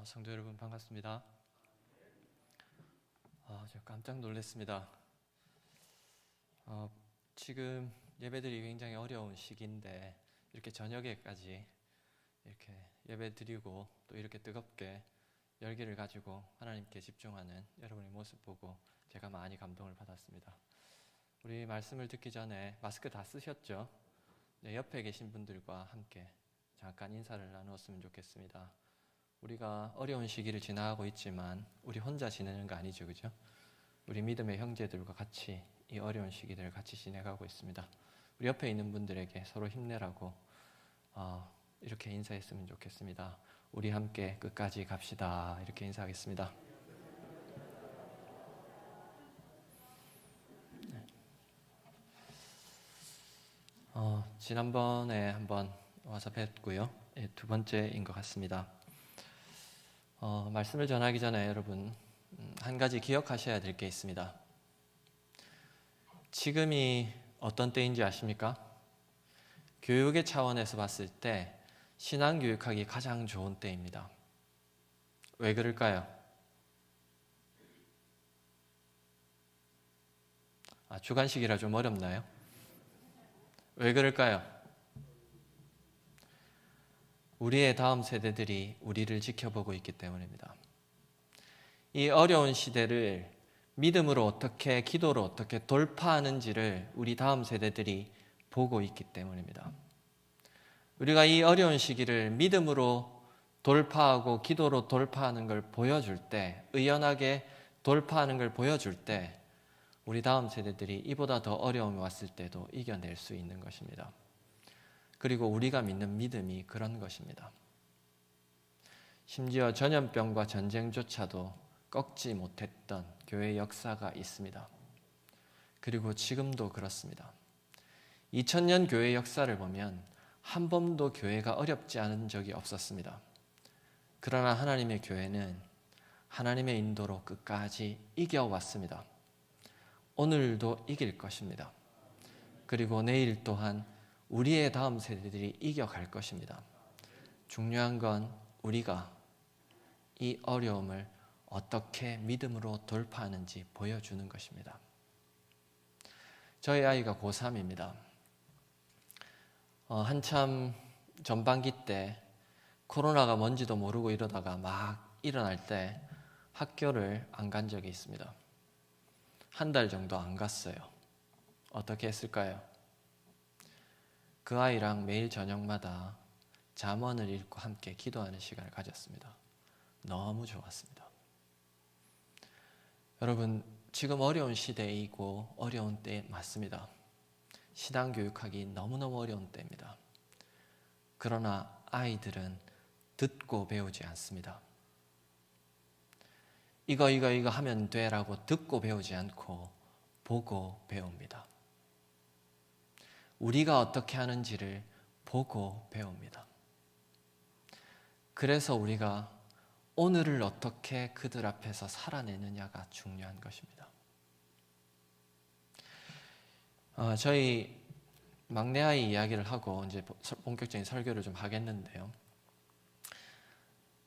성도 여러분 반갑습니다. 저 깜짝 놀랐습니다. 지금 예배드리기 굉장히 어려운 시기인데 이렇게 저녁에까지 이렇게 예배드리고 또 이렇게 뜨겁게 열기를 가지고 하나님께 집중하는 여러분의 모습 보고 제가 많이 감동을 받았습니다. 우리 말씀을 듣기 전에 마스크 다 쓰셨죠? 네, 옆에 계신 분들과 함께 잠깐 인사를 나누었으면 좋겠습니다. 우리가 어려운 시기를 지나가고 있지만 우리 혼자 지내는 거 아니죠, 그죠? 우리 믿음의 형제들과 같이 이 어려운 시기들을 같이 지내가고 있습니다. 우리 옆에 있는 분들에게 서로 힘내라고 이렇게 인사했으면 좋겠습니다. 우리 함께 끝까지 갑시다. 이렇게 인사하겠습니다. 지난번에 한번 와서 뵀고요. 두 번째인 것 같습니다. 말씀을 전하기 전에 여러분 한 가지 기억하셔야 될 게 있습니다. 지금이 어떤 때인지 아십니까? 교육의 차원에서 봤을 때 신앙교육하기 가장 좋은 때입니다. 왜 그럴까요? 주관식이라 좀 어렵나요? 왜 그럴까요? 우리의 다음 세대들이 우리를 지켜보고 있기 때문입니다. 이 어려운 시대를 믿음으로 어떻게, 기도로 어떻게 돌파하는지를 우리 다음 세대들이 보고 있기 때문입니다. 우리가 이 어려운 시기를 믿음으로 돌파하고 기도로 돌파하는 걸 보여줄 때, 의연하게 돌파하는 걸 보여줄 때 우리 다음 세대들이 이보다 더 어려움이 왔을 때도 이겨낼 수 있는 것입니다. 그리고 우리가 믿는 믿음이 그런 것입니다. 심지어 전염병과 전쟁조차도 꺾지 못했던 교회 역사가 있습니다. 그리고 지금도 그렇습니다. 2000년 교회 역사를 보면 한 번도 교회가 어렵지 않은 적이 없었습니다. 그러나 하나님의 교회는 하나님의 인도로 끝까지 이겨왔습니다. 오늘도 이길 것입니다. 그리고 내일 또한 우리의 다음 세대들이 이겨갈 것입니다. 중요한 건 우리가 이 어려움을 어떻게 믿음으로 돌파하는지 보여주는 것입니다. 저희 아이가 고3입니다. 한참 전반기 때 코로나가 뭔지도 모르고 이러다가 막 일어날 때 학교를 안 간 적이 있습니다. 한 달 정도 안 갔어요. 어떻게 했을까요? 그 아이랑 매일 저녁마다 잠언을 읽고 함께 기도하는 시간을 가졌습니다. 너무 좋았습니다. 여러분, 지금 어려운 시대이고 어려운 때 맞습니다. 신앙 교육하기 너무너무 어려운 때입니다. 그러나 아이들은 듣고 배우지 않습니다. 이거 하면 돼라고 듣고 배우지 않고 보고 배웁니다. 우리가 어떻게 하는지를 보고 배웁니다. 그래서 우리가 오늘을 어떻게 그들 앞에서 살아내느냐가 중요한 것입니다. 저희 막내 아이 이야기를 하고 이제 본격적인 설교를 좀 하겠는데요.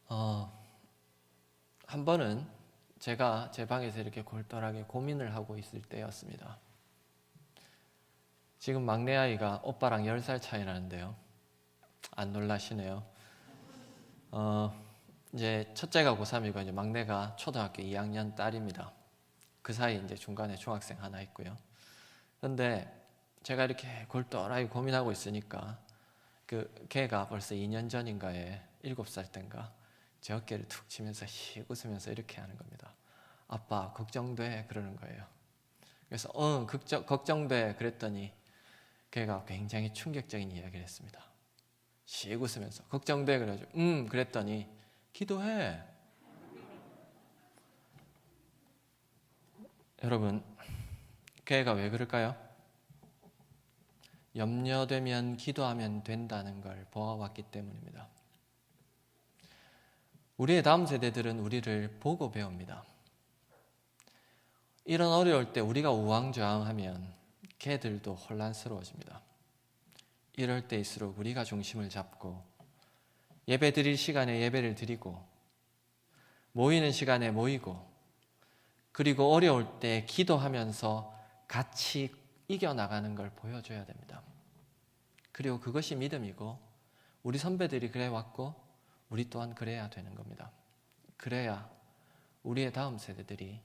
한 번은 제가 제 방에서 이렇게 골똘하게 고민을 하고 있을 때였습니다. 지금 막내 아이가 오빠랑 10살 차이 나는데요. 안 놀라시네요. 이제 첫째가 고3이고 이제 막내가 초등학교 2학년 딸입니다. 그 사이 이제 중간에 중학생 하나 있고요. 그런데 제가 이렇게 골똘하게 고민하고 있으니까 걔가 벌써 2년 전인가에 7살 땐가 제 어깨를 툭 치면서 씩 웃으면서 이렇게 하는 겁니다. 아빠 걱정돼 그러는 거예요. 그래서 걱정돼 그랬더니 걔가 굉장히 충격적인 이야기를 했습니다. 씩 웃으면서 걱정돼 그래가지고 그랬더니 기도해. 여러분, 걔가 왜 그럴까요? 염려되면 기도하면 된다는 걸 보아왔기 때문입니다. 우리의 다음 세대들은 우리를 보고 배웁니다. 이런 어려울 때 우리가 우왕좌왕하면 걔들도 혼란스러워집니다. 이럴 때일수록 우리가 중심을 잡고 예배 드릴 시간에 예배를 드리고 모이는 시간에 모이고, 그리고 어려울 때 기도하면서 같이 이겨나가는 걸 보여줘야 됩니다. 그리고 그것이 믿음이고, 우리 선배들이 그래 왔고 우리 또한 그래야 되는 겁니다. 그래야 우리의 다음 세대들이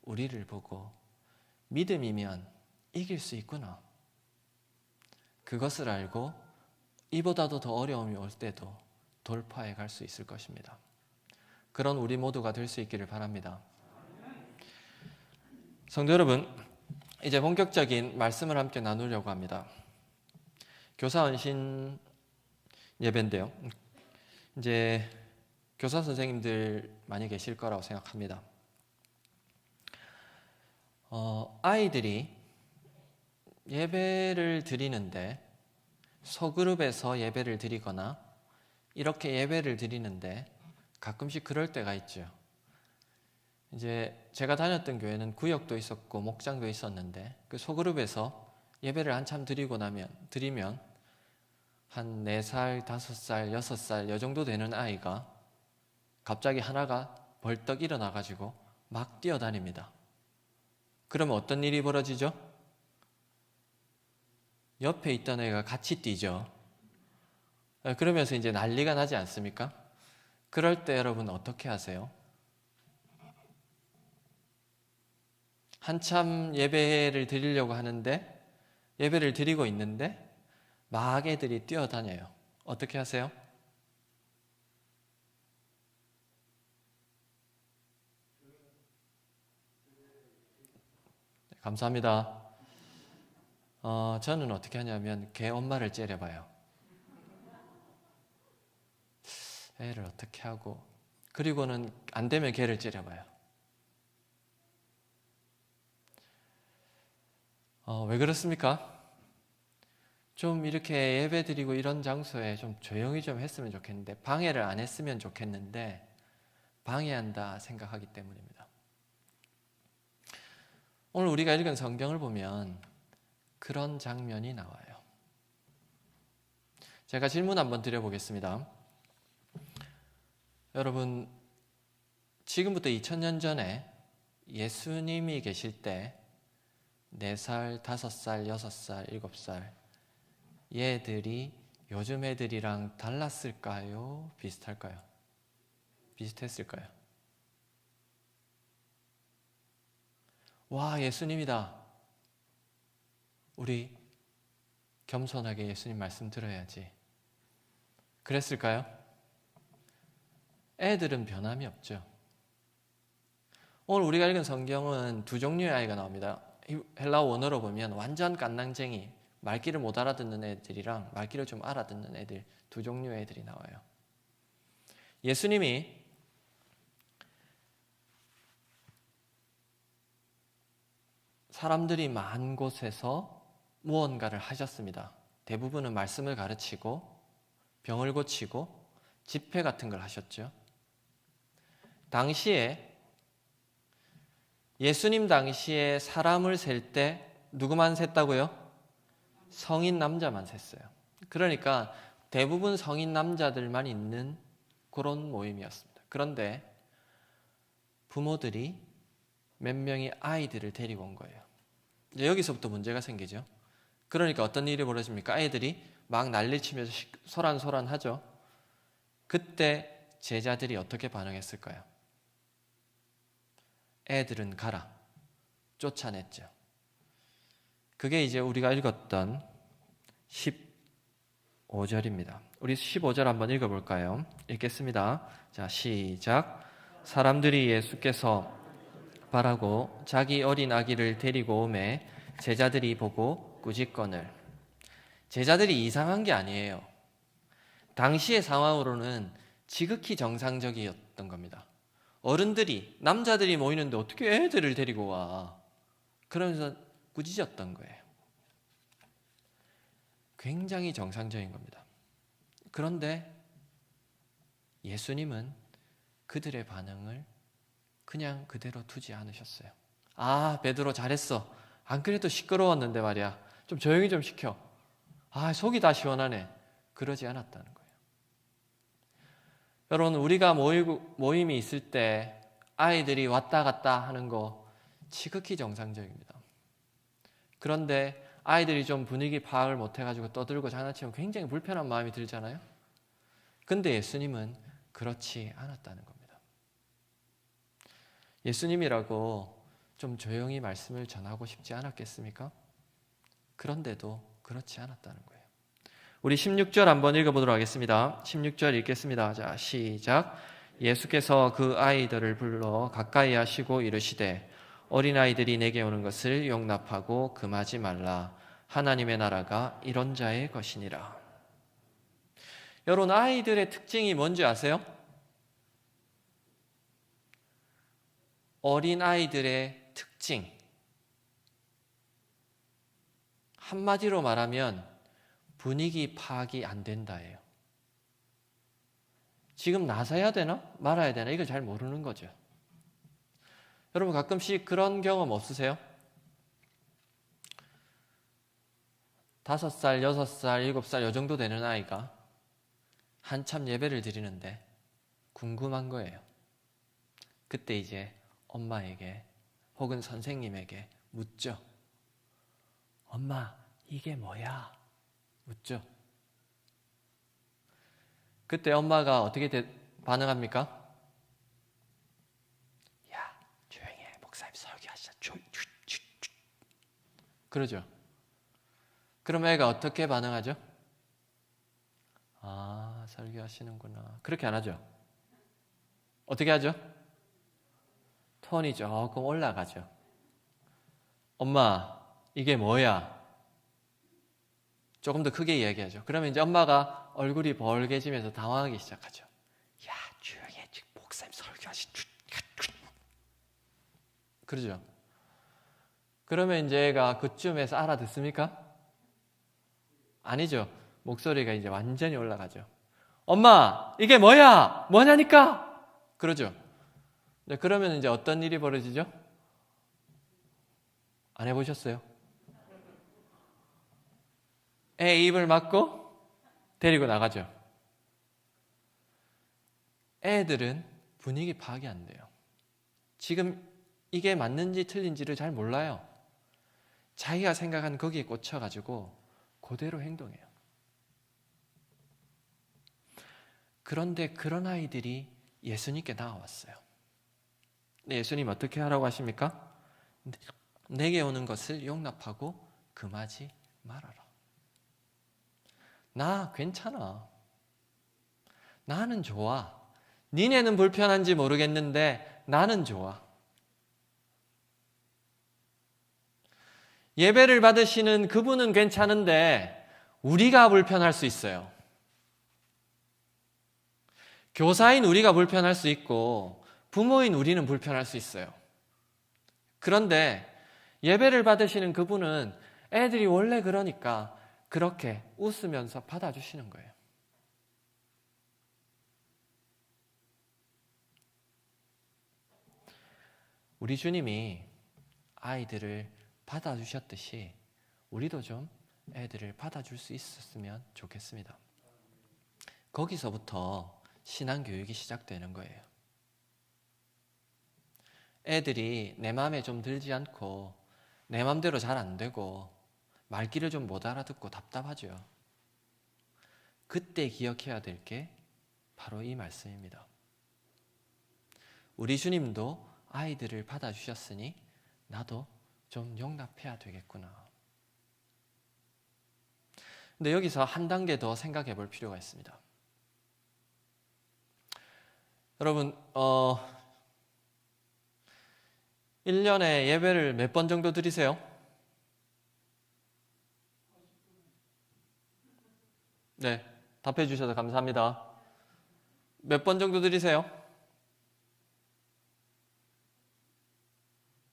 우리를 보고 믿음이면 이길 수 있구나, 그것을 알고 이보다도 더 어려움이 올 때도 돌파해 갈 수 있을 것입니다. 그런 우리 모두가 될 수 있기를 바랍니다. 성도 여러분, 이제 본격적인 말씀을 함께 나누려고 합니다. 교사 헌신 예배인데요, 이제 교사 선생님들 많이 계실 거라고 생각합니다. 아이들이 예배를 드리는데, 소그룹에서 예배를 드리거나 이렇게 예배를 드리는데 가끔씩 그럴 때가 있죠. 이제 제가 다녔던 교회는 구역도 있었고 목장도 있었는데, 그 소그룹에서 예배를 한참 드리면 한 4살, 5살, 6살 이 정도 되는 아이가 갑자기 하나가 벌떡 일어나가지고 막 뛰어다닙니다. 그러면 어떤 일이 벌어지죠? 옆에 있던 애가 같이 뛰죠. 그러면서 이제 난리가 나지 않습니까? 그럴 때 여러분 어떻게 하세요? 한참 예배를 드리려고 하는데, 예배를 드리고 있는데 막 애들이 뛰어다녀요. 어떻게 하세요? 감사합니다. 저는 어떻게 하냐면 걔 엄마를 째려봐요. 애를 어떻게 하고, 그리고는 안 되면 걔를 째려봐요. 왜 그렇습니까? 좀 이렇게 예배 드리고 이런 장소에 좀 조용히 좀 했으면 좋겠는데, 방해를 안 했으면 좋겠는데 방해한다 생각하기 때문입니다. 오늘 우리가 읽은 성경을 보면 그런 장면이 나와요. 제가 질문 한번 드려보겠습니다. 여러분, 지금부터 2000년 전에 예수님이 계실 때 4살, 5살, 6살, 7살 얘들이 요즘 애들이랑 달랐을까요? 비슷할까요? 비슷했을까요? 와, 예수님이다, 우리 겸손하게 예수님 말씀 들어야지, 그랬을까요? 애들은 변함이 없죠. 오늘 우리가 읽은 성경은 두 종류의 아이가 나옵니다. 헬라어 원어로 보면 완전 깐난쟁이, 말귀를 못 알아듣는 애들이랑 말귀를 좀 알아듣는 애들, 두 종류의 애들이 나와요. 예수님이 사람들이 많은 곳에서 무언가를 하셨습니다. 대부분은 말씀을 가르치고 병을 고치고 집회 같은 걸 하셨죠. 당시에, 예수님 당시에 사람을 셀 때 누구만 셌다고요? 성인 남자만 셌어요. 그러니까 대부분 성인 남자들만 있는 그런 모임이었습니다. 그런데 부모들이 몇 명의 아이들을 데리고 온 거예요. 이제 여기서부터 문제가 생기죠. 그러니까 어떤 일이 벌어집니까? 아이들이 막 난리치면서 소란소란하죠. 그때 제자들이 어떻게 반응했을까요? 애들은 가라, 쫓아냈죠. 그게 이제 우리가 읽었던 15절입니다. 우리 15절 한번 읽어볼까요? 읽겠습니다. 자, 시작. 사람들이 예수께서 바라고 자기 어린 아기를 데리고 오매 제자들이 보고 꾸짖거늘. 제자들이 이상한 게 아니에요. 당시의 상황으로는 지극히 정상적이었던 겁니다. 어른들이, 남자들이 모이는데 어떻게 애들을 데리고 와? 그러면서 꾸짖었던 거예요. 굉장히 정상적인 겁니다. 그런데 예수님은 그들의 반응을 그냥 그대로 두지 않으셨어요. 아, 베드로 잘했어. 안 그래도 시끄러웠는데 말이야. 좀 조용히 좀 시켜. 아, 속이 다 시원하네. 그러지 않았다는 거예요. 여러분, 우리가 모임이 있을 때 아이들이 왔다 갔다 하는 거 지극히 정상적입니다. 그런데 아이들이 좀 분위기 파악을 못해가지고 떠들고 장난치면 굉장히 불편한 마음이 들잖아요. 근데 예수님은 그렇지 않았다는 겁니다. 예수님이라고 좀 조용히 말씀을 전하고 싶지 않았겠습니까? 그런데도 그렇지 않았다는 거예요. 우리 16절 한번 읽어보도록 하겠습니다. 16절 읽겠습니다. 자, 시작. 예수께서 그 아이들을 불러 가까이 하시고 이르시되 어린아이들이 내게 오는 것을 용납하고 금하지 말라. 하나님의 나라가 이런 자의 것이니라. 여러분, 아이들의 특징이 뭔지 아세요? 어린아이들의 특징. 한마디로 말하면 분위기 파악이 안 된다예요. 지금 나서야 되나? 말아야 되나? 이걸 잘 모르는 거죠. 여러분, 가끔씩 그런 경험 없으세요? 5살, 6살, 7살 요 정도 되는 아이가 한참 예배를 드리는데 궁금한 거예요. 그때 이제 엄마에게 혹은 선생님에게 묻죠. 엄마, 이게 뭐야? 묻죠. 그때 엄마가 어떻게 반응합니까? 야, 조용히 해. 목사님 설교하시자. 그러죠. 그럼 애가 어떻게 반응하죠? 아, 설교하시는구나. 그렇게 안 하죠. 어떻게 하죠? 톤이 조금 올라가죠. 엄마, 이게 뭐야? 조금 더 크게 이야기하죠. 그러면 이제 엄마가 얼굴이 벌개지면서 당황하기 시작하죠. 야, 조용히 해. 지금 목사님 설교하신. 그러죠. 그러면 이제 애가 그쯤에서 알아듣습니까? 아니죠. 목소리가 이제 완전히 올라가죠. 엄마, 이게 뭐야? 뭐냐니까? 그러죠. 네, 그러면 이제 어떤 일이 벌어지죠? 안 해보셨어요? 애 입을 막고 데리고 나가죠. 애들은 분위기 파악이 안 돼요. 지금 이게 맞는지 틀린지를 잘 몰라요. 자기가 생각한 거기에 꽂혀가지고 그대로 행동해요. 그런데 그런 아이들이 예수님께 나와왔어요. 근데 예수님 어떻게 하라고 하십니까? 내게 오는 것을 용납하고 금하지 말아라. 나 괜찮아. 나는 좋아. 니네는 불편한지 모르겠는데 나는 좋아. 예배를 받으시는 그분은 괜찮은데 우리가 불편할 수 있어요. 교사인 우리가 불편할 수 있고 부모인 우리는 불편할 수 있어요. 그런데 예배를 받으시는 그분은 애들이 원래 그러니까 그렇게 웃으면서 받아주시는 거예요. 우리 주님이 아이들을 받아주셨듯이 우리도 좀 애들을 받아줄 수 있었으면 좋겠습니다. 거기서부터 신앙교육이 시작되는 거예요. 애들이 내 마음에 좀 들지 않고 내 마음대로 잘 안 되고 말귀를 좀 못 알아듣고 답답하죠. 그때 기억해야 될 게 바로 이 말씀입니다. 우리 주님도 아이들을 받아주셨으니 나도 좀 용납해야 되겠구나. 근데 여기서 한 단계 더 생각해 볼 필요가 있습니다. 여러분, 1년에 예배를 몇 번 정도 드리세요? 네, 답해 주셔서 감사합니다. 몇 번 정도 드리세요?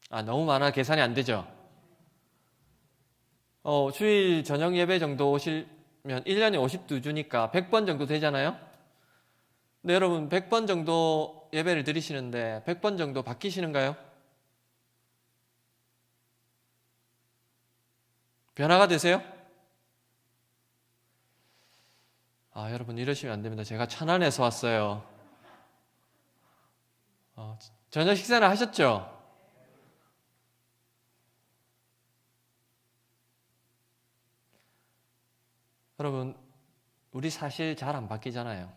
너무 많아 계산이 안 되죠? 주일 저녁 예배 정도 오시면 1년에 52주니까 100번 정도 되잖아요? 근데 여러분 100번 정도 예배를 드리시는데 100번 정도 바뀌시는가요? 변화가 되세요? 여러분 이러시면 안 됩니다. 제가 천안에서 왔어요. 저녁 식사는 하셨죠? 여러분, 우리 사실 잘 안 바뀌잖아요.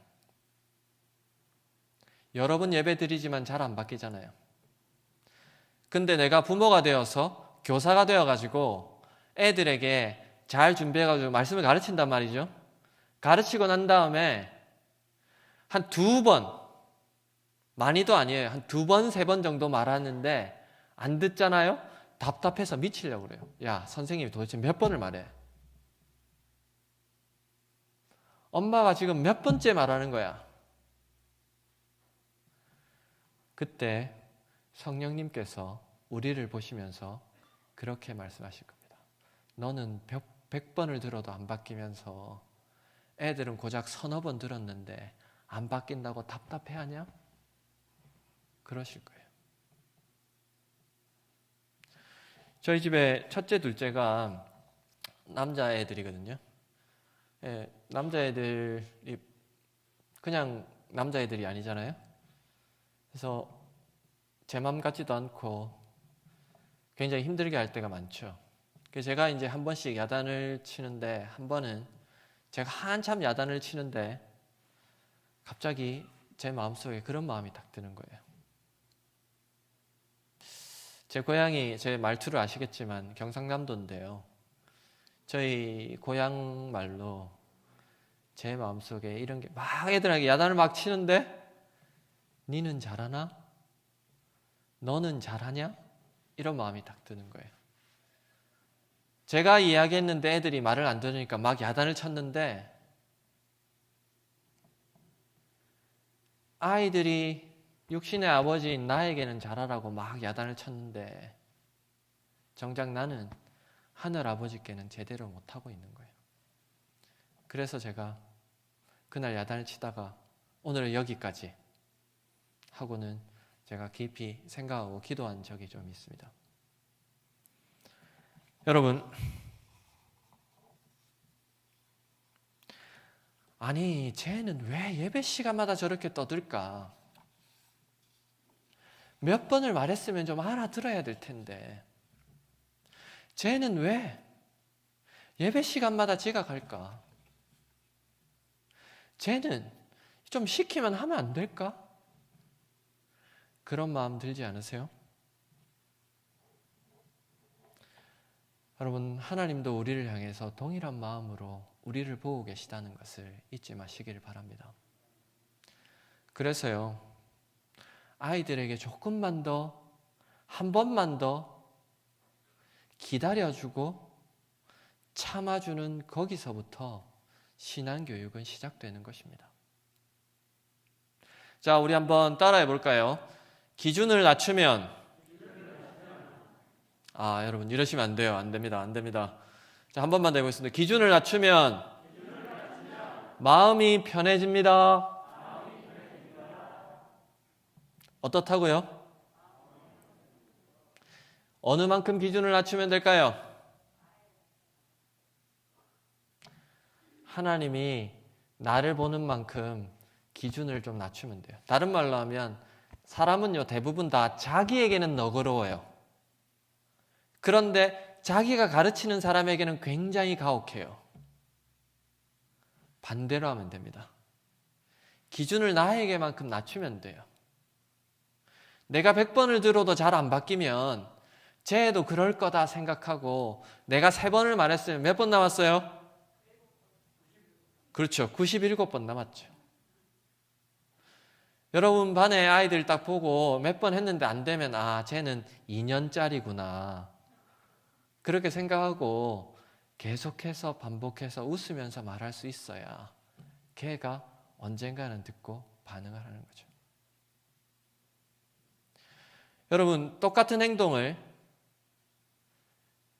여러 번 예배 드리지만 잘 안 바뀌잖아요. 근데 내가 부모가 되어서 교사가 되어가지고 애들에게 잘 준비해가지고 말씀을 가르친단 말이죠. 가르치고 난 다음에 한 2번, 많이도 아니에요. 한 2번, 3번 정도 말하는데 안 듣잖아요? 답답해서 미치려고 그래요. 야, 선생님이 도대체 몇 번을 말해? 엄마가 지금 몇 번째 말하는 거야? 그때 성령님께서 우리를 보시면서 그렇게 말씀하실 겁니다. 너는 100번을 들어도 안 바뀌면서 애들은 고작 1~2번 들었는데 안 바뀐다고 답답해하냐? 그러실 거예요. 저희 집에 첫째, 둘째가 남자애들이거든요. 예, 남자애들이 그냥 남자애들이 아니잖아요. 그래서 제 맘 같지도 않고 굉장히 힘들게 할 때가 많죠. 그래서 제가 이제 한 번씩 야단을 치는데, 한 번은 제가 한참 야단을 치는데 갑자기 제 마음속에 그런 마음이 딱 드는 거예요. 제 고향이, 제 말투를 아시겠지만 경상남도인데요. 저희 고향 말로 제 마음속에 이런 게 막, 애들에게 야단을 막 치는데 니는 잘하나? 너는 잘하냐? 이런 마음이 딱 드는 거예요. 제가 이야기했는데 애들이 말을 안 들으니까 막 야단을 쳤는데, 아이들이 육신의 아버지인 나에게는 잘하라고 막 야단을 쳤는데 정작 나는 하늘 아버지께는 제대로 못하고 있는 거예요. 그래서 제가 그날 야단을 치다가 오늘은 여기까지 하고는 제가 깊이 생각하고 기도한 적이 좀 있습니다. 여러분, 아니 쟤는 왜 예배 시간마다 저렇게 떠들까? 몇 번을 말했으면 좀 알아들어야 될 텐데 쟤는 왜 예배 시간마다 지각할까? 쟤는 좀 시키면 하면 안 될까? 그런 마음 들지 않으세요? 여러분, 하나님도 우리를 향해서 동일한 마음으로 우리를 보고 계시다는 것을 잊지 마시기를 바랍니다. 그래서요, 아이들에게 조금만 더, 한 번만 더 기다려주고 참아주는 거기서부터 신앙교육은 시작되는 것입니다. 자, 우리 한번 따라해 볼까요? 기준을 낮추면, 여러분 이러시면 안 돼요. 안 됩니다. 안 됩니다. 자, 한 번만 더 해보겠습니다. 기준을 낮추면 마음이 편해집니다. 어떻다고요? 어느 만큼 기준을 낮추면 될까요? 하나님이 나를 보는 만큼 기준을 좀 낮추면 돼요. 다른 말로 하면 사람은요, 대부분 다 자기에게는 너그러워요. 그런데 자기가 가르치는 사람에게는 굉장히 가혹해요. 반대로 하면 됩니다. 기준을 나에게만큼 낮추면 돼요. 내가 100번을 들어도 잘 안 바뀌면 쟤도 그럴 거다 생각하고, 내가 3번을 말했으면 몇 번 남았어요? 그렇죠. 97번 남았죠. 여러분 반에 아이들 딱 보고 몇 번 했는데 안 되면 쟤는 2년짜리구나. 그렇게 생각하고 계속해서 반복해서 웃으면서 말할 수 있어야 걔가 언젠가는 듣고 반응을 하는 거죠. 여러분, 똑같은 행동을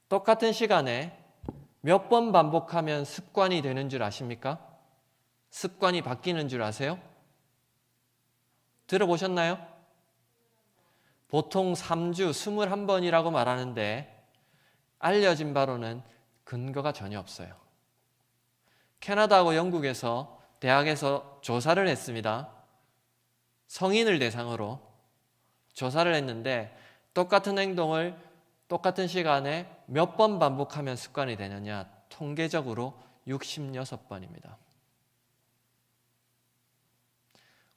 똑같은 시간에 몇 번 반복하면 습관이 되는 줄 아십니까? 습관이 바뀌는 줄 아세요? 들어보셨나요? 보통 3주 21번이라고 말하는데 알려진 바로는 근거가 전혀 없어요. 캐나다하고 영국에서 대학에서 조사를 했습니다. 성인을 대상으로 조사를 했는데 똑같은 행동을 똑같은 시간에 몇 번 반복하면 습관이 되느냐? 통계적으로 66번입니다.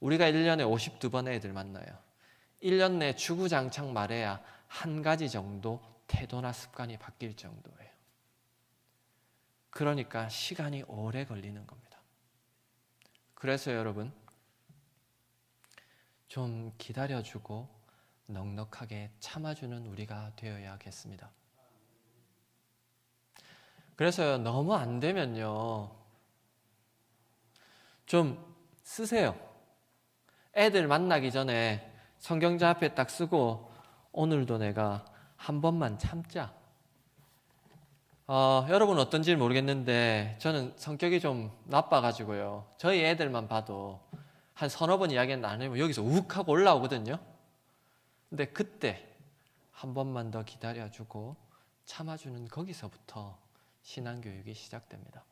우리가 1년에 52번 애들 만나요. 1년 내에 주구장창 말해야 한 가지 정도 태도나 습관이 바뀔 정도예요. 그러니까 시간이 오래 걸리는 겁니다. 그래서 여러분, 좀 기다려주고 넉넉하게 참아주는 우리가 되어야겠습니다. 그래서 너무 안 되면요, 좀 쓰세요. 애들 만나기 전에 성경자 앞에 딱 쓰고 오늘도 내가 한 번만 참자. 여러분 어떤지 모르겠는데 저는 성격이 좀 나빠가지고요, 저희 애들만 봐도 한 서너 번 이야기는 안 하면 여기서 욱 하고 올라오거든요. 근데 그때 한 번만 더 기다려주고 참아주는 거기서부터 신앙교육이 시작됩니다.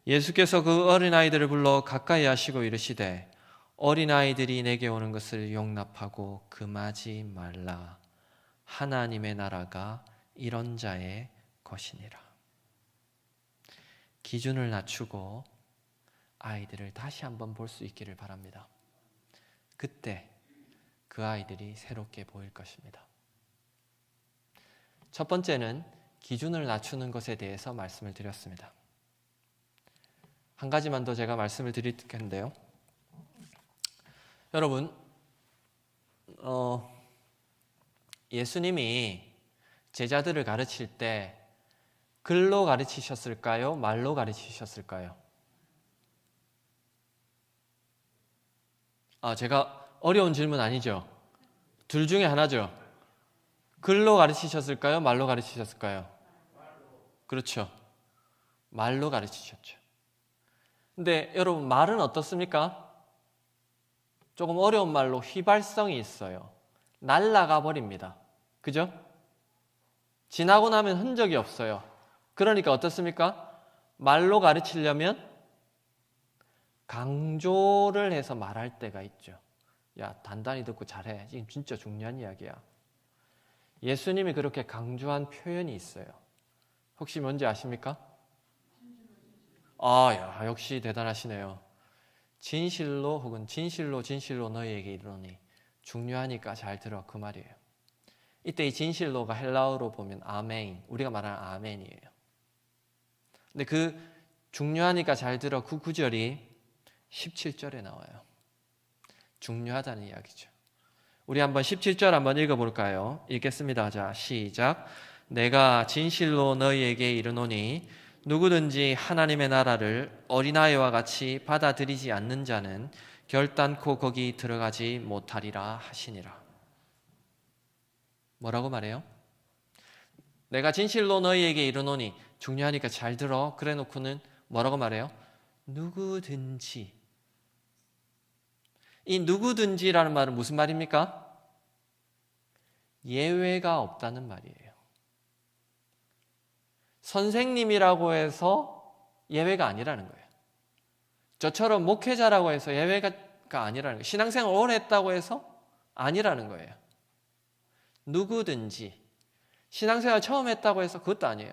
예수께서 그 어린아이들을 불러 가까이 하시고 이르시되 어린아이들이 내게 오는 것을 용납하고 금하지 말라. 하나님의 나라가 이런 자의 것이니라. 기준을 낮추고 아이들을 다시 한번 볼 수 있기를 바랍니다. 그때 그 아이들이 새롭게 보일 것입니다. 첫 번째는 기준을 낮추는 것에 대해서 말씀을 드렸습니다. 한 가지만 더 제가 말씀을 드릴 텐데요. 여러분, 예수님이 제자들을 가르칠 때 글로 가르치셨을까요? 말로 가르치셨을까요? 제가 어려운 질문 아니죠? 둘 중에 하나죠? 글로 가르치셨을까요? 말로 가르치셨을까요? 그렇죠. 말로 가르치셨죠. 근데 여러분, 말은 어떻습니까? 조금 어려운 말로 휘발성이 있어요. 날아가 버립니다. 그죠? 지나고 나면 흔적이 없어요. 그러니까 어떻습니까? 말로 가르치려면 강조를 해서 말할 때가 있죠. 야, 단단히 듣고 잘해. 지금 진짜 중요한 이야기야. 예수님이 그렇게 강조한 표현이 있어요. 혹시 뭔지 아십니까? 역시 대단하시네요. 진실로 혹은 진실로 너희에게 이르노니. 중요하니까 잘 들어, 그 말이에요. 이때 이 진실로가 헬라어로 보면 아멘, 우리가 말하는 아멘이에요. 근데 그 중요하니까 잘 들어 그 구절이 17절에 나와요. 중요하다는 이야기죠. 우리 한번 17절 한번 읽어볼까요? 읽겠습니다. 자, 시작. 내가 진실로 너희에게 이르노니 누구든지 하나님의 나라를 어린아이와 같이 받아들이지 않는 자는 결단코 거기 들어가지 못하리라 하시니라. 뭐라고 말해요? 내가 진실로 너희에게 이르노니, 중요하니까 잘 들어. 그래 놓고는 뭐라고 말해요? 누구든지. 이 누구든지라는 말은 무슨 말입니까? 예외가 없다는 말이에요. 선생님이라고 해서 예외가 아니라는 거예요. 저처럼 목회자라고 해서 예외가 아니라는 거예요. 신앙생활 오래 했다고 해서 아니라는 거예요. 누구든지. 신앙생활 처음 했다고 해서 그것도 아니에요.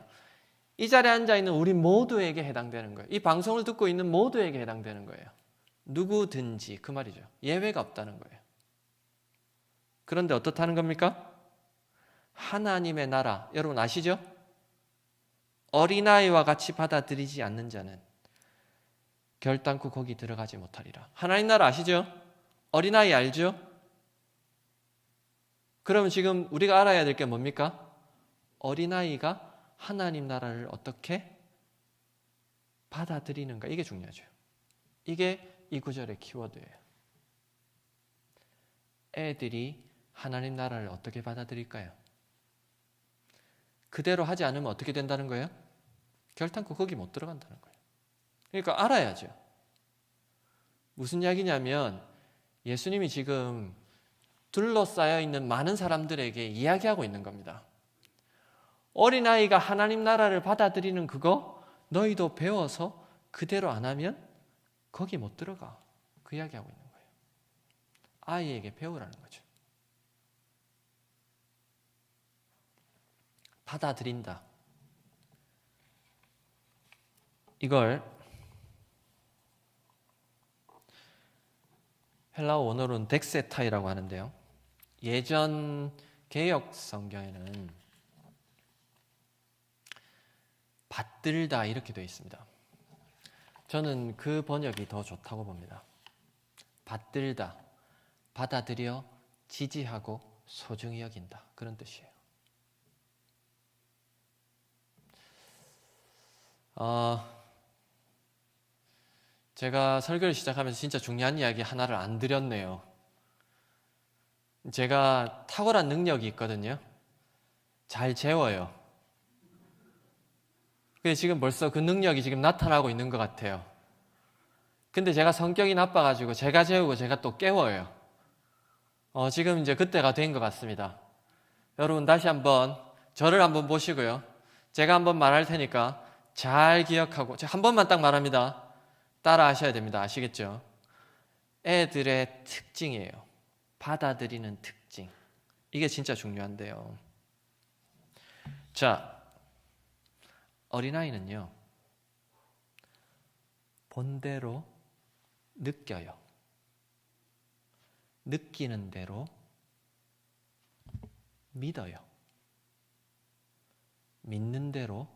이 자리에 앉아있는 우리 모두에게 해당되는 거예요. 이 방송을 듣고 있는 모두에게 해당되는 거예요. 누구든지, 그 말이죠. 예외가 없다는 거예요. 그런데 어떻다는 겁니까? 하나님의 나라, 여러분 아시죠? 어린아이와 같이 받아들이지 않는 자는 결단코 거기 들어가지 못하리라. 하나님 나라 아시죠? 어린아이 알죠? 그러면 지금 우리가 알아야 될 게 뭡니까? 어린아이가 하나님 나라를 어떻게 받아들이는가, 이게 중요하죠. 이게 이 구절의 키워드예요. 애들이 하나님 나라를 어떻게 받아들일까요? 그대로 하지 않으면 어떻게 된다는 거예요? 결단코 거기 못 들어간다는 거예요. 그러니까 알아야죠. 무슨 이야기냐면 예수님이 지금 둘러싸여 있는 많은 사람들에게 이야기하고 있는 겁니다. 어린아이가 하나님 나라를 받아들이는 그거 너희도 배워서 그대로 안 하면 거기 못 들어가. 그 이야기하고 있는 거예요. 아이에게 배우라는 거죠. 받아들인다. 이걸 헬라어 원어로는 덱세타이라고 하는데요. 예전 개역 성경에는 받들다 이렇게 되어 있습니다. 저는 그 번역이 더 좋다고 봅니다. 받들다, 받아들여 지지하고 소중히 여긴다. 그런 뜻이에요. 제가 설교를 시작하면서 진짜 중요한 이야기 하나를 안 드렸네요. 제가 탁월한 능력이 있거든요. 잘 재워요. 근데 지금 벌써 그 능력이 지금 나타나고 있는 것 같아요. 근데 제가 성격이 나빠가지고 제가 재우고 제가 또 깨워요. 지금 이제 그때가 된 것 같습니다. 여러분 다시 한번 저를 한번 보시고요. 제가 한번 말할 테니까 잘 기억하고, 제가 한 번만 딱 말합니다. 따라 하셔야 됩니다. 아시겠죠? 애들의 특징이에요. 받아들이는 특징. 이게 진짜 중요한데요. 자, 어린아이는요, 본대로 느껴요. 느끼는 대로 믿어요. 믿는 대로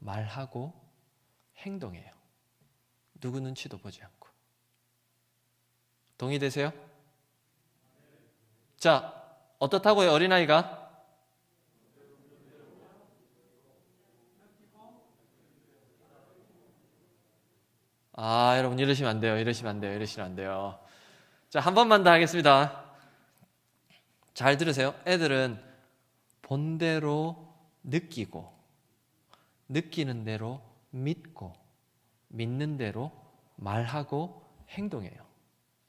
말하고 행동해요. 누구 눈치도 보지 않고. 동의되세요? 자, 어떻다고요, 어린아이가? 여러분 이러시면 안 돼요. 이러시면 안 돼요. 이러시면 안 돼요. 자, 한 번만 더 하겠습니다. 잘 들으세요. 애들은 본대로 느끼고, 느끼는 대로 믿고, 믿는 대로 말하고 행동해요.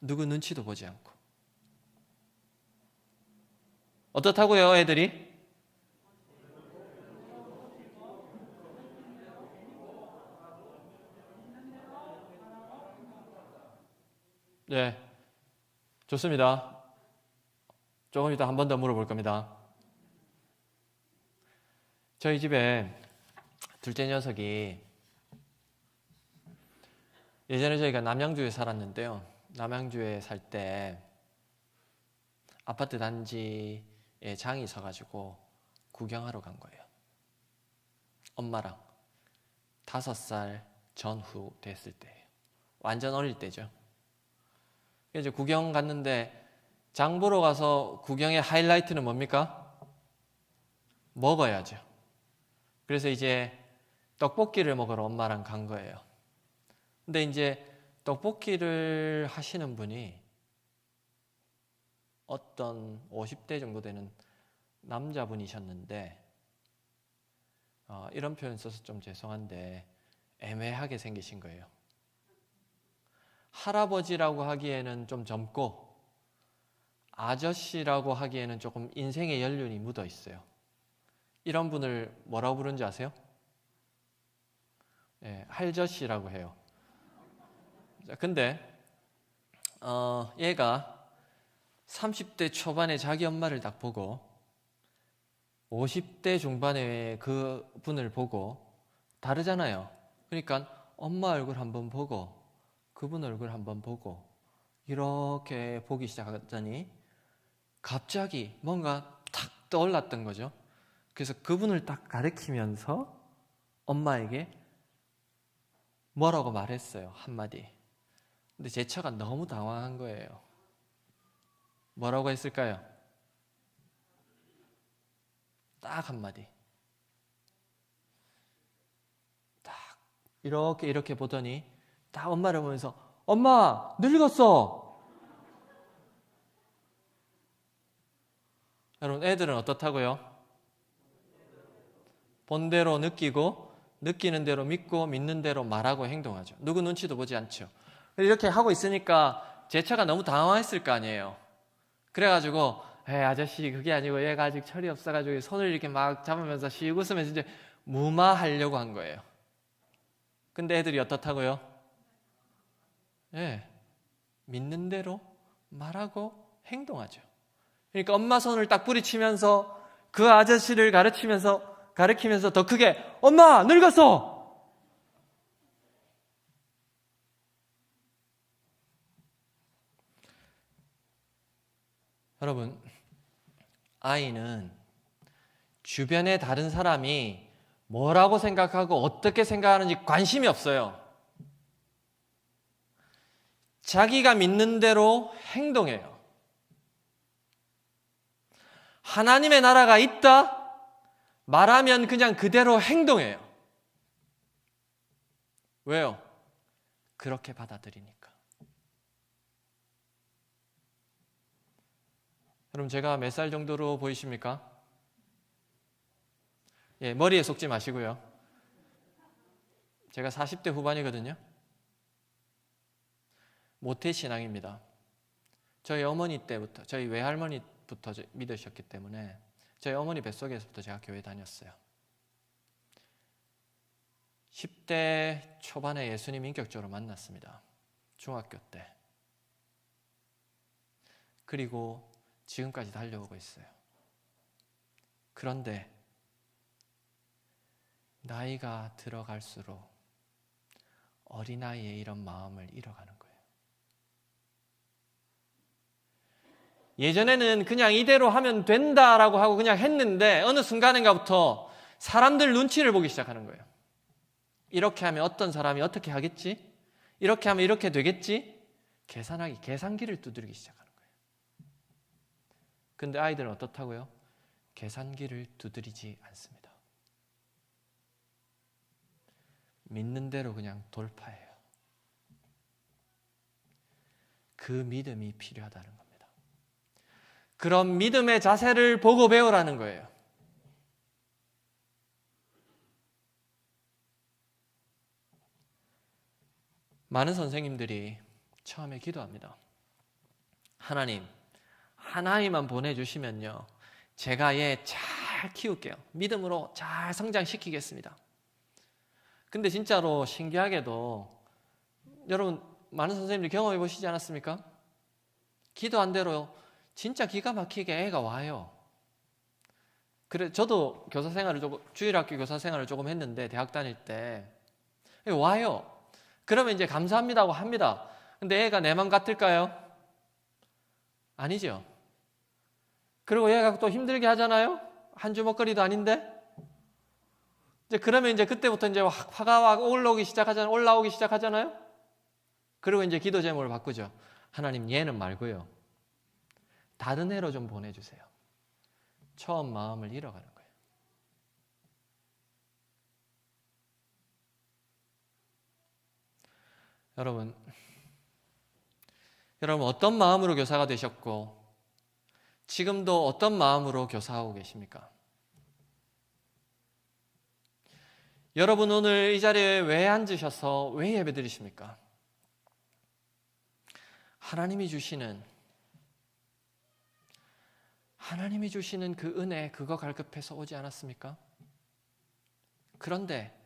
누구 눈치도 보지 않고. 어떻다고요, 애들이? 네, 좋습니다. 조금 이따 한 번 더 물어볼 겁니다. 저희 집에 둘째 녀석이, 예전에 저희가 남양주에 살았는데요. 남양주에 살 때 아파트 단지에 장이 서가지고 구경하러 간 거예요. 엄마랑 5살 전후 됐을 때예요. 완전 어릴 때죠. 이제 구경 갔는데, 장 보러 가서 구경의 하이라이트는 뭡니까? 먹어야죠. 그래서 이제 떡볶이를 먹으러 엄마랑 간 거예요. 근데 이제 떡볶이를 하시는 분이 어떤 50대 정도 되는 남자분이셨는데, 이런 표현 써서 좀 죄송한데 애매하게 생기신 거예요. 할아버지라고 하기에는 좀 젊고, 아저씨라고 하기에는 조금 인생의 연륜이 묻어 있어요. 이런 분을 뭐라고 부르는지 아세요? 네, 할저씨라고 해요. 근데 얘가 30대 초반에 자기 엄마를 딱 보고 50대 중반에 그 분을 보고 다르잖아요. 그러니까 엄마 얼굴 한번 보고 그분 얼굴 한번 보고 이렇게 보기 시작했더니 갑자기 뭔가 탁 떠올랐던 거죠. 그래서 그분을 딱 가리키면서 엄마에게 뭐라고 말했어요. 한마디. 근데 제 처가 너무 당황한 거예요. 뭐라고 했을까요? 딱 한마디. 딱 이렇게 보더니 딱 엄마를 보면서 엄마 늙었어. 여러분 애들은 어떻다고요? 본대로 느끼고 느끼는 대로 믿고 믿는 대로 말하고 행동하죠. 누구 눈치도 보지 않죠. 이렇게 하고 있으니까 제 차가 너무 당황했을 거 아니에요. 그래가지고 아저씨 그게 아니고 얘가 아직 철이 없어가지고 손을 이렇게 막 잡으면서 씩 웃으면서 이제 무마하려고 한 거예요. 근데 애들이 어떻다고요? 믿는 대로 말하고 행동하죠. 그러니까 엄마 손을 딱 뿌리치면서 그 아저씨를 가르치면서 가리키면서 더 크게 엄마 늙었어! 여러분, 아이는 주변의 다른 사람이 뭐라고 생각하고 어떻게 생각하는지 관심이 없어요. 자기가 믿는 대로 행동해요. 하나님의 나라가 있다 말하면 그냥 그대로 행동해요. 왜요? 그렇게 받아들이니까. 여러분, 제가 몇 살 정도로 보이십니까? 예, 머리에 속지 마시고요. 제가 40대 후반이거든요. 모태신앙입니다. 저희 어머니 때부터, 저희 외할머니부터 믿으셨기 때문에 저희 어머니 뱃속에서부터 제가 교회 다녔어요. 10대 초반에 예수님 인격적으로 만났습니다. 중학교 때. 그리고 지금까지 달려오고 있어요. 그런데 나이가 들어갈수록 어린아이의 이런 마음을 잃어가는 거예요. 예전에는 그냥 이대로 하면 된다라고 하고 그냥 했는데 어느 순간인가부터 사람들 눈치를 보기 시작하는 거예요. 이렇게 하면 어떤 사람이 어떻게 하겠지? 이렇게 하면 이렇게 되겠지? 계산기를 두드리기 시작하는 거예요. 근데 아이들은 어떻다고요? 계산기를 두드리지 않습니다. 믿는 대로 그냥 돌파해요. 그 믿음이 필요하다는 겁니다. 그런 믿음의 자세를 보고 배우라는 거예요. 많은 선생님들이 처음에 기도합니다. 하나님, 하나님만 보내주시면요, 제가 얘 잘 키울게요. 믿음으로 잘 성장시키겠습니다. 근데 진짜로 신기하게도 여러분, 많은 선생님들이 경험해 보시지 않았습니까? 기도한 대로 진짜 기가 막히게 애가 와요. 그래, 저도 교사 생활을 주일학교 교사 생활을 조금 했는데, 대학 다닐 때 와요. 그러면 이제 감사합니다 하고 합니다. 근데 애가 내 맘 같을까요? 아니죠. 그리고 얘가 또 힘들게 하잖아요. 한 주먹거리도 아닌데. 이제 그러면 이제 그때부터 이제 화가 올라오기 시작하잖아요. 그리고 이제 기도 제목을 바꾸죠. 하나님, 얘는 말고요, 다른 애로 좀 보내주세요. 처음 마음을 잃어가는 거예요. 여러분 어떤 마음으로 교사가 되셨고 지금도 어떤 마음으로 교사하고 계십니까? 여러분, 오늘 이 자리에 왜 앉으셔서 왜 예배 드리십니까? 하나님이 주시는 그 은혜, 그거 갈급해서 오지 않았습니까? 그런데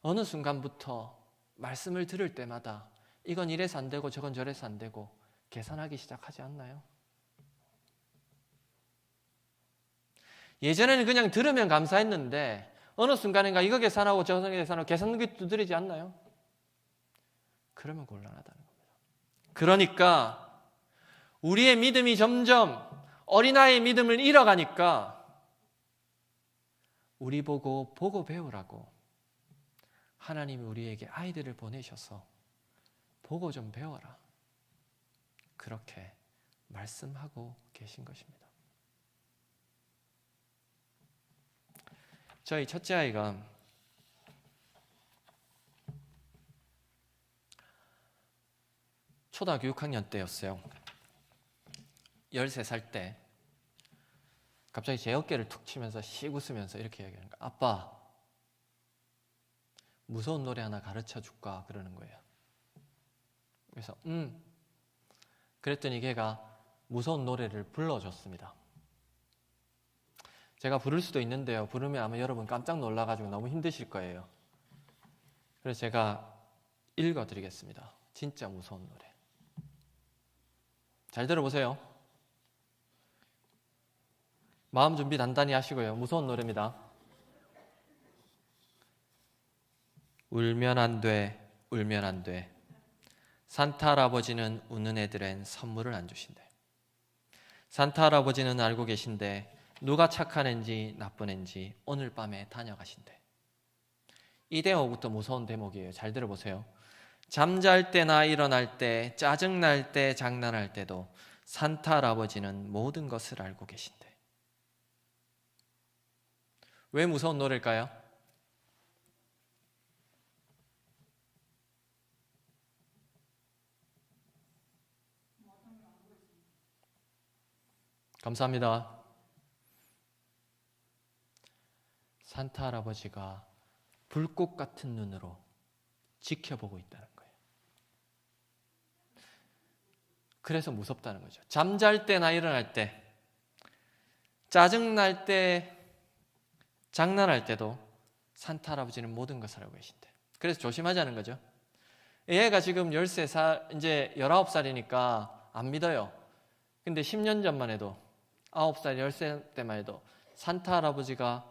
어느 순간부터 말씀을 들을 때마다 이건 이래서 안 되고 저건 저래서 안 되고 계산하기 시작하지 않나요? 예전에는 그냥 들으면 감사했는데 어느 순간인가 이거 계산하고 저거 계산하고 계산기 두드리지 않나요? 그러면 곤란하다는 겁니다. 그러니까 우리의 믿음이 점점 어린아이의 믿음을 잃어가니까 우리 보고 배우라고 하나님이 우리에게 아이들을 보내셔서 보고 좀 배워라, 그렇게 말씀하고 계신 것입니다. 저희 첫째 아이가 초등학교 6학년 때였어요. 13살 때 갑자기 제 어깨를 툭 치면서 씩 웃으면서 이렇게 얘기하는 거예요. 아빠, 무서운 노래 하나 가르쳐 줄까? 그러는 거예요. 그래서 그랬더니 걔가 무서운 노래를 불러줬습니다. 제가 부를 수도 있는데요, 부르면 아마 여러분 깜짝 놀라가지고 너무 힘드실 거예요. 그래서 제가 읽어드리겠습니다. 진짜 무서운 노래. 잘 들어보세요. 마음 준비 단단히 하시고요. 무서운 노래입니다. 울면 안 돼, 울면 안 돼. 산타 할아버지는 우는 애들엔 선물을 안 주신대. 산타 할아버지는 알고 계신데 누가 착한 앤지 나쁜 앤지 오늘 밤에 다녀가신대. 이 대목부터 무서운 대목이에요. 잘 들어보세요. 잠잘 때나 일어날 때, 짜증날 때, 장난할 때도 산타 할아버지는 모든 것을 알고 계신대. 왜 무서운 노래일까요? 감사합니다. 산타 할아버지가 불꽃 같은 눈으로 지켜보고 있다는 거예요. 그래서 무섭다는 거죠. 잠잘 때나 일어날 때, 짜증날 때, 장난할 때도 산타 할아버지는 모든 것을 알고 계신대. 그래서 조심하자는 거죠. 얘가 지금 13살, 이제 19살이니까 안 믿어요. 근데 10년 전만 해도 9살, 10살 때만 해도 산타 할아버지가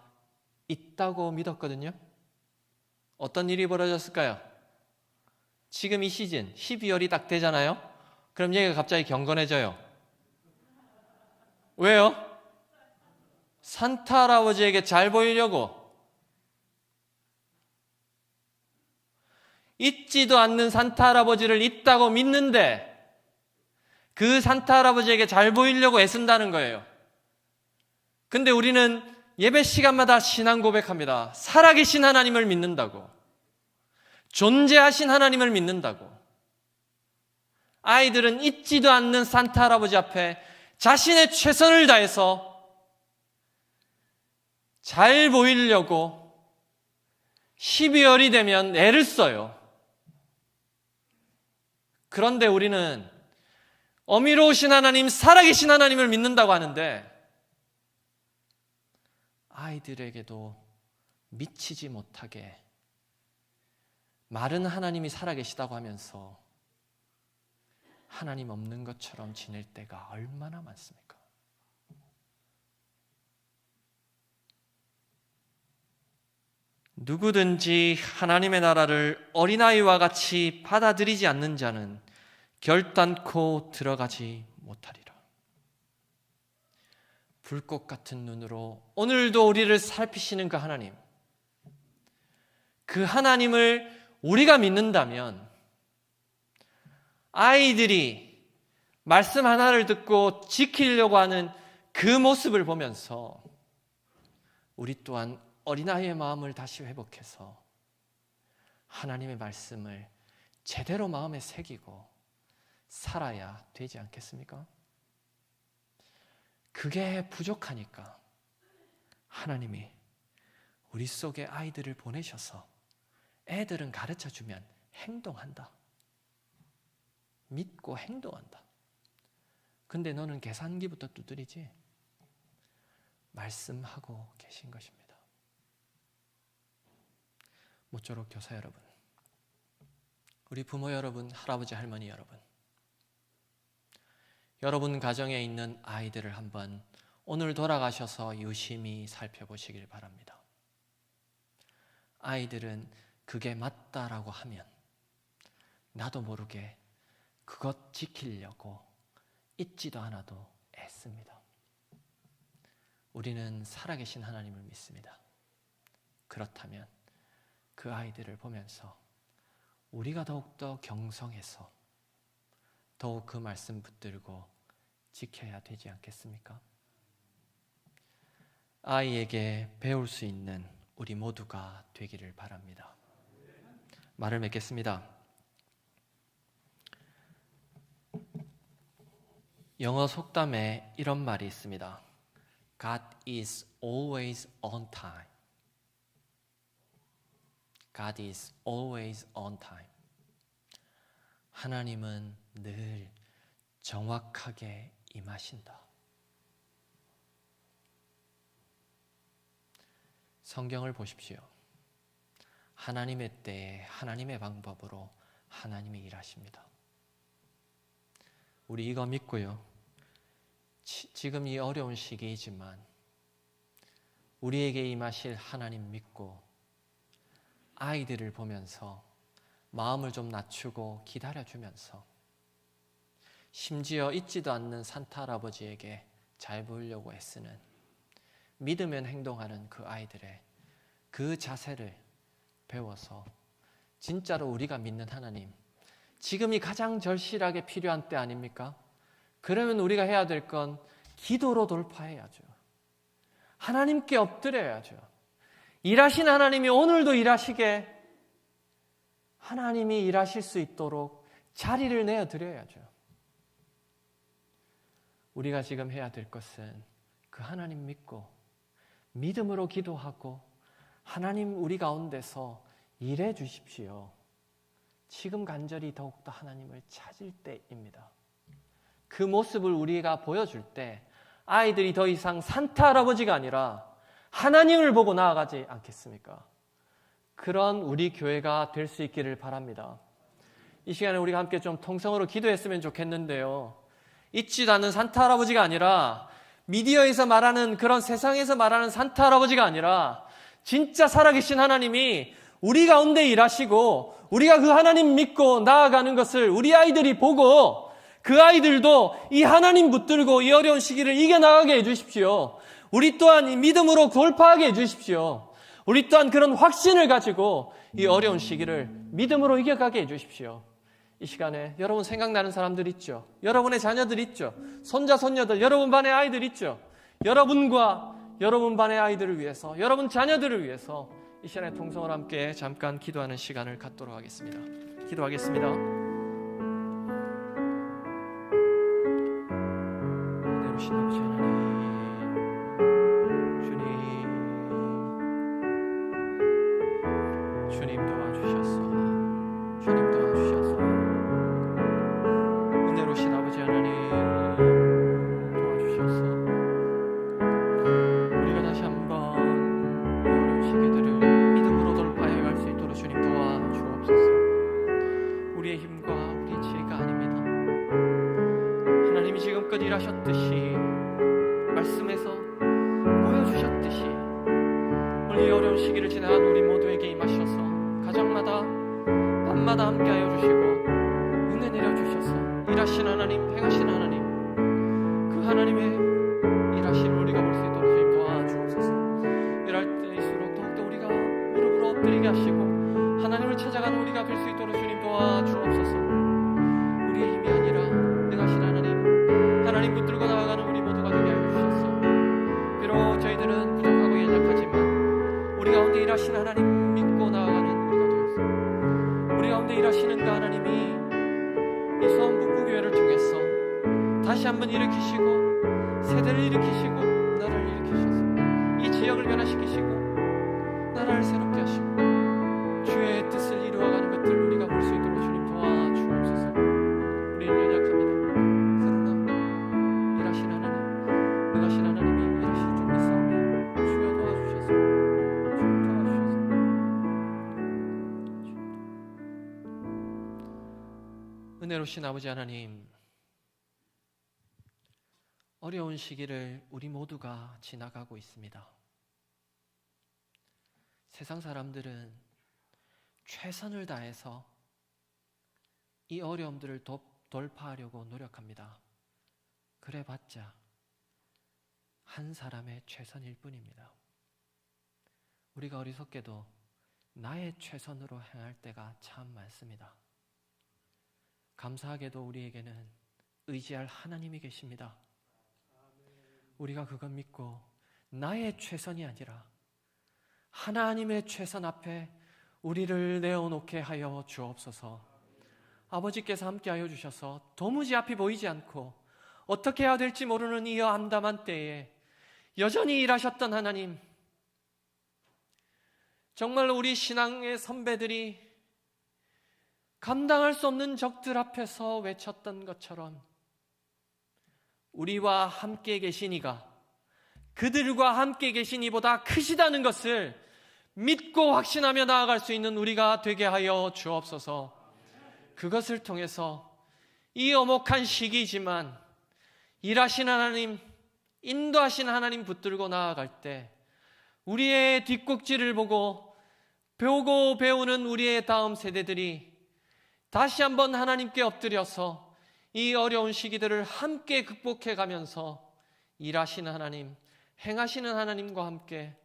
있다고 믿었거든요. 어떤 일이 벌어졌을까요? 지금 이 시즌 12월이 딱 되잖아요. 그럼 얘가 갑자기 경건해져요. 왜요? 산타 할아버지에게 잘 보이려고. 있지도 않는 산타 할아버지를 있다고 믿는데 그 산타 할아버지에게 잘 보이려고 애쓴다는 거예요. 근데 우리는 예배 시간마다 신앙 고백합니다. 살아계신 하나님을 믿는다고. 존재하신 하나님을 믿는다고. 아이들은 있지도 않는 산타 할아버지 앞에 자신의 최선을 다해서 잘 보이려고 12월이 되면 애를 써요. 그런데 우리는 어미로우신 하나님, 살아계신 하나님을 믿는다고 하는데 아이들에게도 미치지 못하게 말은 하나님이 살아계시다고 하면서 하나님 없는 것처럼 지낼 때가 얼마나 많습니까? 누구든지 하나님의 나라를 어린아이와 같이 받아들이지 않는 자는 결단코 들어가지 못하리라. 불꽃 같은 눈으로 오늘도 우리를 살피시는 그 하나님, 그 하나님을 우리가 믿는다면 아이들이 말씀 하나를 듣고 지키려고 하는 그 모습을 보면서 우리 또한 어린아이의 마음을 다시 회복해서 하나님의 말씀을 제대로 마음에 새기고 살아야 되지 않겠습니까? 그게 부족하니까 하나님이 우리 속에 아이들을 보내셔서 애들은 가르쳐주면 행동한다. 믿고 행동한다. 근데 너는 계산기부터 두드리지? 말씀하고 계신 것입니다. 모쪼록 교사 여러분, 우리 부모 여러분, 할아버지 할머니 여러분, 여러분 가정에 있는 아이들을 한번 오늘 돌아가셔서 유심히 살펴보시길 바랍니다. 아이들은 그게 맞다라고 하면 나도 모르게 그것 지키려고 있지도 않아도 애씁니다. 우리는 살아계신 하나님을 믿습니다. 그렇다면 그 아이들을 보면서 우리가 더욱더 경성해서 더욱 그 말씀 붙들고 지켜야 되지 않겠습니까? 아이에게 배울 수 있는 우리 모두가 되기를 바랍니다. 말을 맺겠습니다. 영어 속담에 이런 말이 있습니다. God is always on time. God is always on time. 하나님은 늘 정확하게 임하신다. 성경을 보십시오. 하나님의 때에 하나님의 방법으로 하나님이 일하십니다. 우리 이거 믿고요. 지금 이 어려운 시기이지만 우리에게 임하실 하나님 믿고 아이들을 보면서 마음을 좀 낮추고 기다려주면서 심지어 잊지도 않는 산타 할아버지에게 잘 보이려고 애쓰는 믿으면 행동하는 그 아이들의 그 자세를 배워서 진짜로 우리가 믿는 하나님, 지금이 가장 절실하게 필요한 때 아닙니까? 그러면 우리가 해야 될 건 기도로 돌파해야죠. 하나님께 엎드려야죠. 일하신 하나님이 오늘도 일하시게 하나님이 일하실 수 있도록 자리를 내어드려야죠. 우리가 지금 해야 될 것은 그 하나님 믿고 믿음으로 기도하고 하나님 우리 가운데서 일해 주십시오. 지금 간절히 더욱더 하나님을 찾을 때입니다. 그 모습을 우리가 보여줄 때 아이들이 더 이상 산타 할아버지가 아니라 하나님을 보고 나아가지 않겠습니까? 그런 우리 교회가 될 수 있기를 바랍니다. 이 시간에 우리가 함께 좀 통성으로 기도했으면 좋겠는데요. 잊지도 않는 산타 할아버지가 아니라 미디어에서 말하는 그런 세상에서 말하는 산타 할아버지가 아니라 진짜 살아계신 하나님이 우리 가운데 일하시고 우리가 그 하나님 믿고 나아가는 것을 우리 아이들이 보고 그 아이들도 이 하나님 붙들고 이 어려운 시기를 이겨나가게 해주십시오. 우리 또한 이 믿음으로 돌파하게 해주십시오. 우리 또한 그런 확신을 가지고 이 어려운 시기를 믿음으로 이겨가게 해주십시오. 이 시간에 여러분 생각나는 사람들 있죠? 여러분의 자녀들 있죠? 손자, 손녀들, 여러분 반의 아이들 있죠? 여러분과 여러분 반의 아이들을 위해서, 여러분 자녀들을 위해서 이 시간에 통성을 함께 잠깐 기도하는 시간을 갖도록 하겠습니다. 기도하겠습니다. 은혜로우신 아버지 하나님, 주님 도와주셔서, 주님 도와주셔서, 은혜로우신 아버지 하나님 도와주셔서 우리가 다시 한번 이 어려운 시기들을 믿음으로 돌파해 갈 수 있도록 주님 도와주옵소서. 우리의 힘과 우리의 지혜가 아닙니다. 하나님이 지금껏 일하셨듯이 말씀에서 보여주셨듯이 오늘 이 어려운 시기를 지나간 우리 모두에게 임하셔서 가정마다 밤마다 함께하여 주시고 은혜 내려주셔서 일하신 하나님, 행하신 하나님, 그 하나님의 일하심을 우리가 볼 수 있도록 주님 도와주옵소서. 이럴 때일수록 더욱더 우리가 무릎으로 엎드리게 하시고 하나님을 찾아가는 우리가 될 수 있도록 주님 도와주옵소서. 우리의 힘이 아니라 능하신 하나님, 하나님 붙들고 나아가는 우리 모두가 되게 하여 주셔서 비록 저희들은 부족하고 연약하지만 우리 가운데 일하신 하나님 믿고 나아가는 우리가 되었습니다. 우리 가운데 일하시는 그 하나님이 이 소원북부교회를 통해서 다시 한번 일으키시고 세대를 일으키시고 나라를 일으키셔서 이 지역을 변화시키시고 나라를 새롭게 하시고 주의 뜻을 이루어가는 것들을 우리가 볼 수 있도록 주님 도와주옵소서. 우리는 연약합니다. 그러나 일하신 하나님, 능하신 하나님이 일하실 줄 믿사오니 주여 도와주셔서 주님 도와주셔서 은혜로우신 아버지 하나님, 어려운 시기를 우리 모두가 지나가고 있습니다. 세상 사람들은 최선을 다해서 이 어려움들을 돌파하려고 노력합니다. 그래봤자 한 사람의 최선일 뿐입니다. 우리가 어리석게도 나의 최선으로 행할 때가 참 많습니다. 감사하게도 우리에게는 의지할 하나님이 계십니다. 우리가 그것 믿고 나의 최선이 아니라 하나님의 최선 앞에 우리를 내어놓게 하여 주옵소서. 아버지께서 함께하여 주셔서 도무지 앞이 보이지 않고 어떻게 해야 될지 모르는 이 암담한 때에 여전히 일하셨던 하나님, 정말로 우리 신앙의 선배들이 감당할 수 없는 적들 앞에서 외쳤던 것처럼 우리와 함께 계신 이가 그들과 함께 계신 이보다 크시다는 것을 믿고 확신하며 나아갈 수 있는 우리가 되게 하여 주옵소서. 그것을 통해서 이 엄혹한 시기지만 일하신 하나님, 인도하신 하나님 붙들고 나아갈 때 우리의 뒷꼭지를 보고 배우고 배우는 우리의 다음 세대들이 다시 한번 하나님께 엎드려서 이 어려운 시기들을 함께 극복해 가면서 일하시는 하나님, 행하시는 하나님과 함께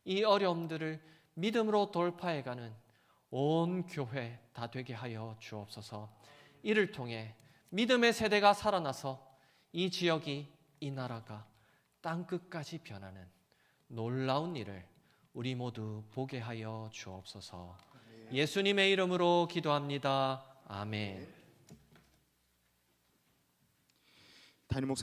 이 어려움들을 믿음으로 돌파해가는 온 교회 다 되게 하여 주옵소서. 이를 통해 믿음의 세대가 살아나서 이 지역이, 이 나라가 땅끝까지 변하는 놀라운 일을 우리 모두 보게 하여 주옵소서. 예수님의 이름으로 기도합니다. 아멘. 담임 목사